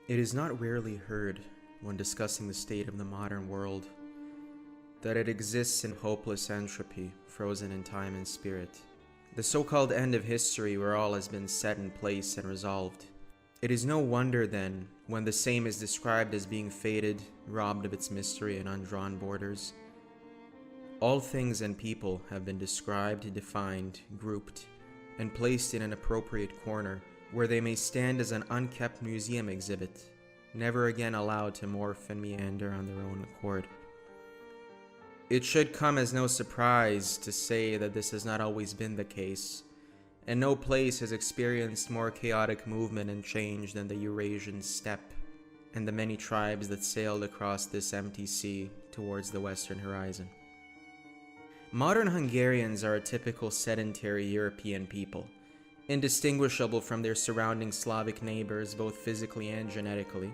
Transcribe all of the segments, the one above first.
It is not rarely heard, when discussing the state of the modern world, that it exists in hopeless entropy, frozen in time and spirit. The so-called end of history where all has been set in place and resolved. It is no wonder then, when the same is described as being faded, robbed of its mystery and undrawn borders. All things and people have been described, defined, grouped, and placed in an appropriate corner, where they may stand as an unkept museum exhibit, never again allowed to morph and meander on their own accord. It should come as no surprise to say that this has not always been the case, and no place has experienced more chaotic movement and change than the Eurasian steppe, and the many tribes that sailed across this empty sea towards the western horizon. Modern Hungarians are a typical sedentary European people, indistinguishable from their surrounding Slavic neighbors both physically and genetically.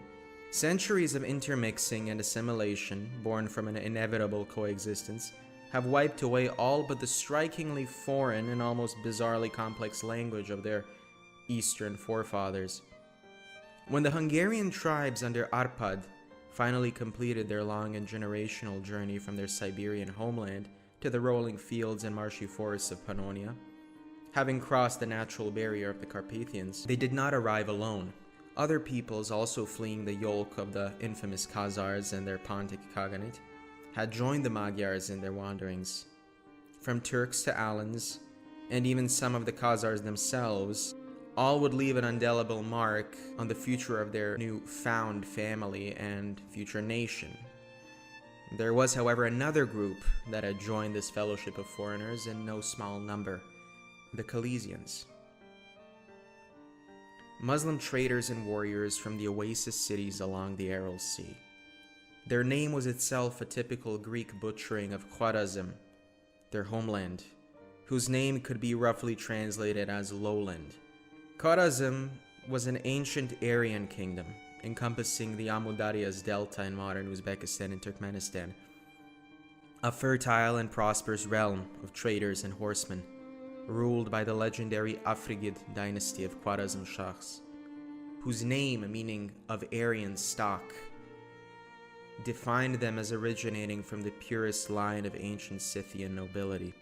Centuries of intermixing and assimilation, born from an inevitable coexistence, have wiped away all but the strikingly foreign and almost bizarrely complex language of their Eastern forefathers. When the Hungarian tribes under Arpad finally completed their long and generational journey from their Siberian homeland to the rolling fields and marshy forests of Pannonia, having crossed the natural barrier of the Carpathians, they did not arrive alone. Other peoples, also fleeing the yoke of the infamous Khazars and their Pontic Khaganate, had joined the Magyars in their wanderings. From Turks to Aryans, and even some of the Khazars themselves, all would leave an indelible mark on the future of their new-found family and future nation. There was, however, another group that had joined this fellowship of foreigners in no small number, the Khalyzians. Muslim traders and warriors from the oasis cities along the Aral Sea. Their name was itself a typical Greek butchering of Khwarazm, their homeland, whose name could be roughly translated as lowland. Khwarazm was an ancient Aryan kingdom, encompassing the Amudarya's delta in modern Uzbekistan and Turkmenistan, a fertile and prosperous realm of traders and horsemen, ruled by the legendary Afrigid dynasty of Khwarazm Shahs, whose name, meaning of Aryan stock, defined them as originating from the purest line of ancient Scythian nobility.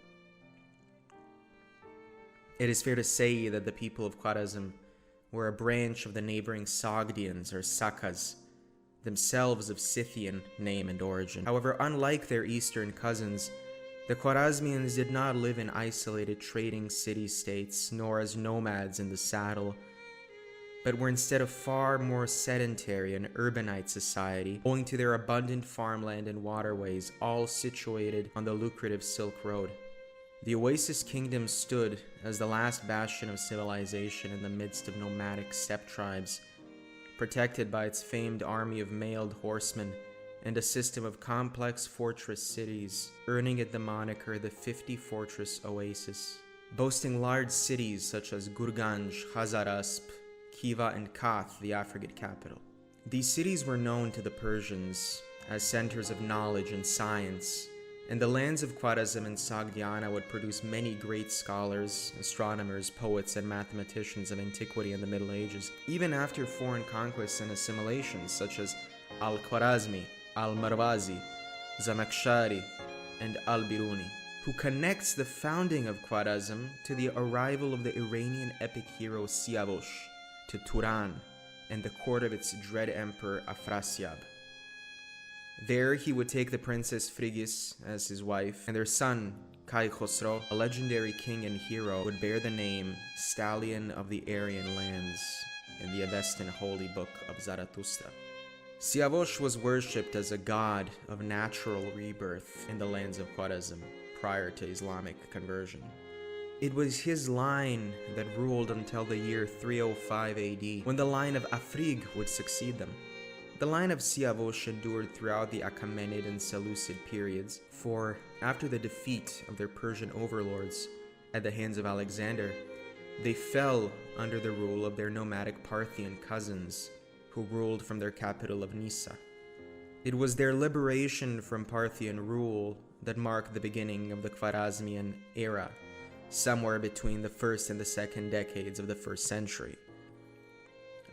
It is fair to say that the people of Khwarazm were a branch of the neighboring Sogdians or Sakas, themselves of Scythian name and origin. However, unlike their eastern cousins, the Khwarazmians did not live in isolated trading city-states, nor as nomads in the saddle, but were instead a far more sedentary and urbanite society, owing to their abundant farmland and waterways, all situated on the lucrative Silk Road. The Oasis Kingdom stood as the last bastion of civilization in the midst of nomadic steppe tribes, protected by its famed army of mailed horsemen and a system of complex fortress cities, earning it the moniker the 50-Fortress Oasis. Boasting large cities such as Gurganj, Khazarasp, Khiva, and Kath, the African capital. These cities were known to the Persians as centers of knowledge and science, and the lands of Khwarazm and Sogdiana would produce many great scholars, astronomers, poets, and mathematicians of antiquity in the Middle Ages, even after foreign conquests and assimilations such as Al-Khwarazmi, Al-Marwazi, Zamakhshari, and Al-Biruni, who connects the founding of Khwarazm to the arrival of the Iranian epic hero Siavosh to Turan and the court of its dread emperor Afrasiab. There he would take the princess Frigis as his wife, and their son, Kai Khosrow, a legendary king and hero, would bear the name Stallion of the Aryan Lands in the Avestan holy book of Zarathustra. Siavosh was worshipped as a god of natural rebirth in the lands of Khwarazm prior to Islamic conversion. It was his line that ruled until the year 305 AD, when the line of Afrig would succeed them. The line of Siavosh endured throughout the Achaemenid and Seleucid periods, for after the defeat of their Persian overlords at the hands of Alexander, they fell under the rule of their nomadic Parthian cousins, who ruled from their capital of Nisa. It was their liberation from Parthian rule that marked the beginning of the Khwarazmian era, somewhere between the first and the second decades of the first century.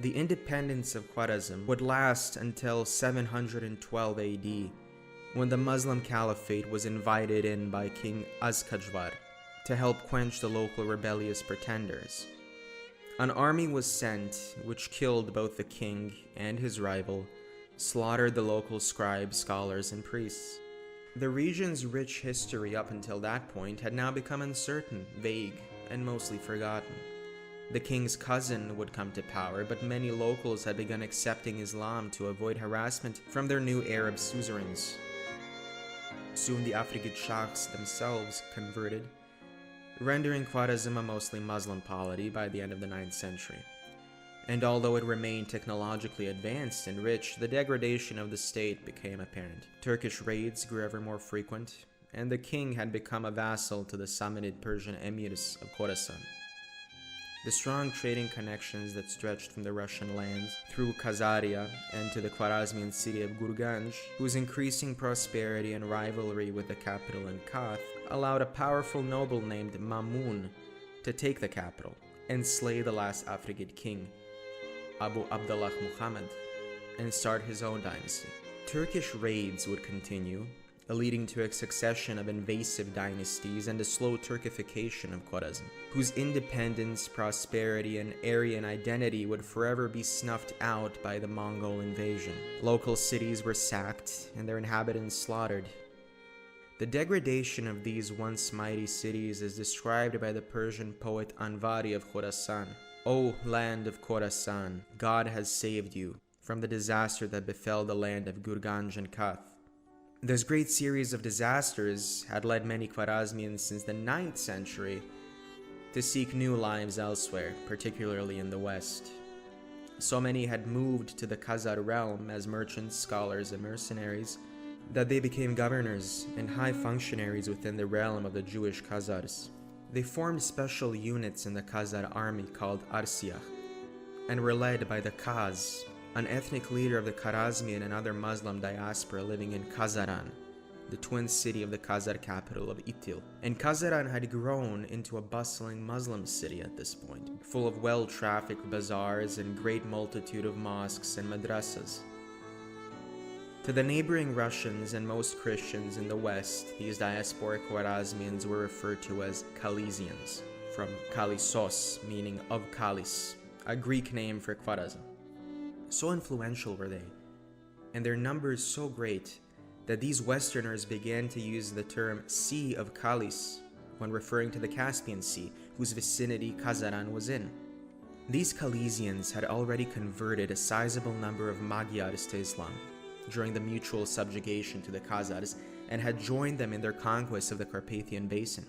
The independence of Khwarazm would last until 712 AD, when the Muslim Caliphate was invited in by King Azkajvar to help quench the local rebellious pretenders. An army was sent which killed both the king and his rival, slaughtered the local scribes, scholars, and priests. The region's rich history up until that point had now become uncertain, vague, and mostly forgotten. The king's cousin would come to power, but many locals had begun accepting Islam to avoid harassment from their new Arab suzerains. Soon the Afrigid Shahs themselves converted, rendering Khwarazm a mostly Muslim polity by the end of the 9th century. And although it remained technologically advanced and rich, the degradation of the state became apparent. Turkish raids grew ever more frequent, and the king had become a vassal to the Samanid Persian emirs of Khorasan. The strong trading connections that stretched from the Russian lands through Khazaria and to the Khwarazmian city of Gurganj, whose increasing prosperity and rivalry with the capital in Kath allowed a powerful noble named Mamun to take the capital and slay the last Afrigid king, Abu Abdullah Muhammad, and start his own dynasty. Turkish raids would continue, leading to a succession of invasive dynasties and a slow Turkification of Khwarazm, whose independence, prosperity, and Aryan identity would forever be snuffed out by the Mongol invasion. Local cities were sacked and their inhabitants slaughtered. The degradation of these once mighty cities is described by the Persian poet Anvari of Khorasan. O land of Khorasan, God has saved you from the disaster that befell the land of Gurganj and Kath. This great series of disasters had led many Khwarazmians since the 9th century to seek new lives elsewhere, particularly in the west. So many had moved to the Khazar realm as merchants, scholars, and mercenaries that they became governors and high functionaries within the realm of the Jewish Khazars. They formed special units in the Khazar army called Arsiach and were led by the Khaz, an ethnic leader of the Khwarazmian and other Muslim diaspora living in Khazaran, the twin city of the Khazar capital of Itil. And Khazaran had grown into a bustling Muslim city at this point, full of well-trafficked bazaars and great multitude of mosques and madrasas. To the neighboring Russians and most Christians in the West, these diasporic Khwarazmians were referred to as Khalyzians, from Khalysos, meaning of Khalis, a Greek name for Khwarazm. So influential were they, and their numbers so great, that these Westerners began to use the term Sea of Khalis when referring to the Caspian Sea, whose vicinity Khazaran was in. These Khalyzians had already converted a sizable number of Magyars to Islam during the mutual subjugation to the Khazars, and had joined them in their conquest of the Carpathian Basin.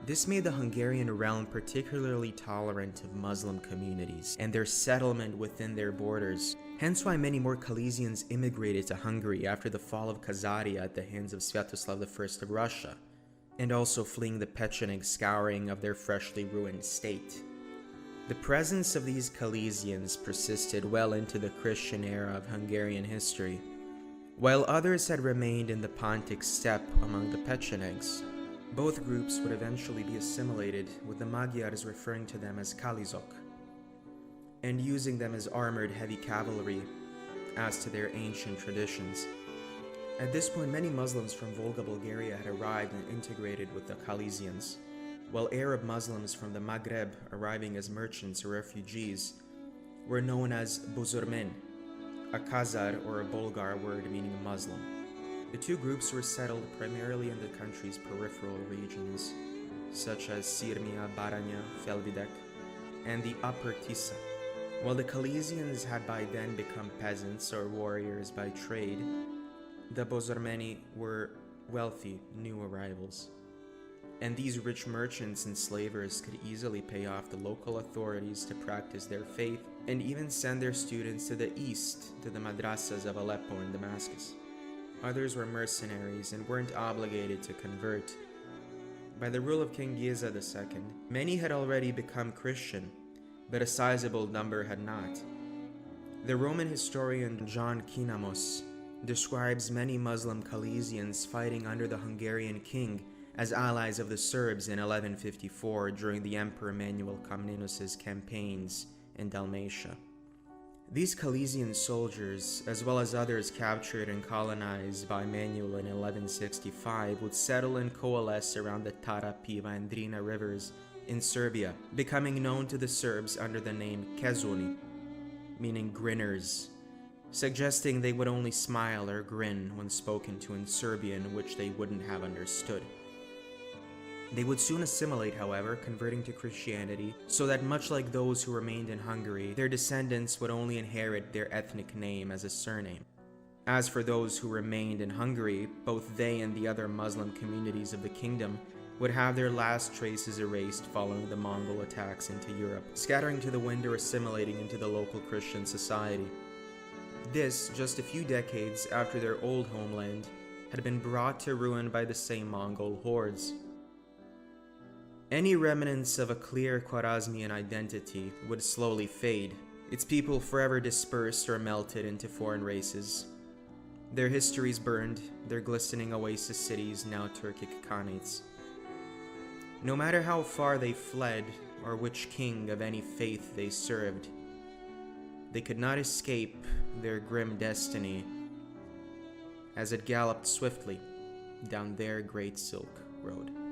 This made the Hungarian realm particularly tolerant of Muslim communities and their settlement within their borders, hence why many more Khalyzians immigrated to Hungary after the fall of Khazaria at the hands of Sviatoslav I of Russia, and also fleeing the Pecheneg scouring of their freshly ruined state. The presence of these Khalyzians persisted well into the Christian era of Hungarian history, while others had remained in the Pontic steppe among the Pechenegs. Both groups would eventually be assimilated, with the Magyars referring to them as Kalizok, and using them as armored heavy cavalry as to their ancient traditions. At this point, many Muslims from Volga, Bulgaria had arrived and integrated with the Khalyzians, while Arab Muslims from the Maghreb arriving as merchants or refugees were known as Buzurmen, a Khazar or a Bulgar word meaning Muslim. The two groups were settled primarily in the country's peripheral regions, such as Sirmia, Baranya, Felvidek, and the Upper Tisa. While the Khalyzians had by then become peasants or warriors by trade, the Bozormeni were wealthy new arrivals. And these rich merchants and slavers could easily pay off the local authorities to practice their faith and even send their students to the east to the madrasas of Aleppo and Damascus. Others were mercenaries and weren't obligated to convert. By the rule of King Geza II, many had already become Christian, but a sizable number had not. The Roman historian John Kinamos describes many Muslim Khalyzians fighting under the Hungarian king as allies of the Serbs in 1154 during the Emperor Manuel Komnenos' campaigns in Dalmatia. These Khalyzian soldiers, as well as others captured and colonized by Manuel in 1165, would settle and coalesce around the Tara, Piva, and Drina rivers in Serbia, becoming known to the Serbs under the name Kezuni, meaning grinners, suggesting they would only smile or grin when spoken to in Serbian, which they wouldn't have understood. They would soon assimilate, however, converting to Christianity, so that much like those who remained in Hungary, their descendants would only inherit their ethnic name as a surname. As for those who remained in Hungary, both they and the other Muslim communities of the kingdom would have their last traces erased following the Mongol attacks into Europe, scattering to the wind or assimilating into the local Christian society. This, just a few decades after their old homeland had been brought to ruin by the same Mongol hordes. Any remnants of a clear Khwarazmian identity would slowly fade, its people forever dispersed or melted into foreign races. Their histories burned, their glistening oasis cities now Turkic khanates. No matter how far they fled, or which king of any faith they served, they could not escape their grim destiny as it galloped swiftly down their great Silk Road.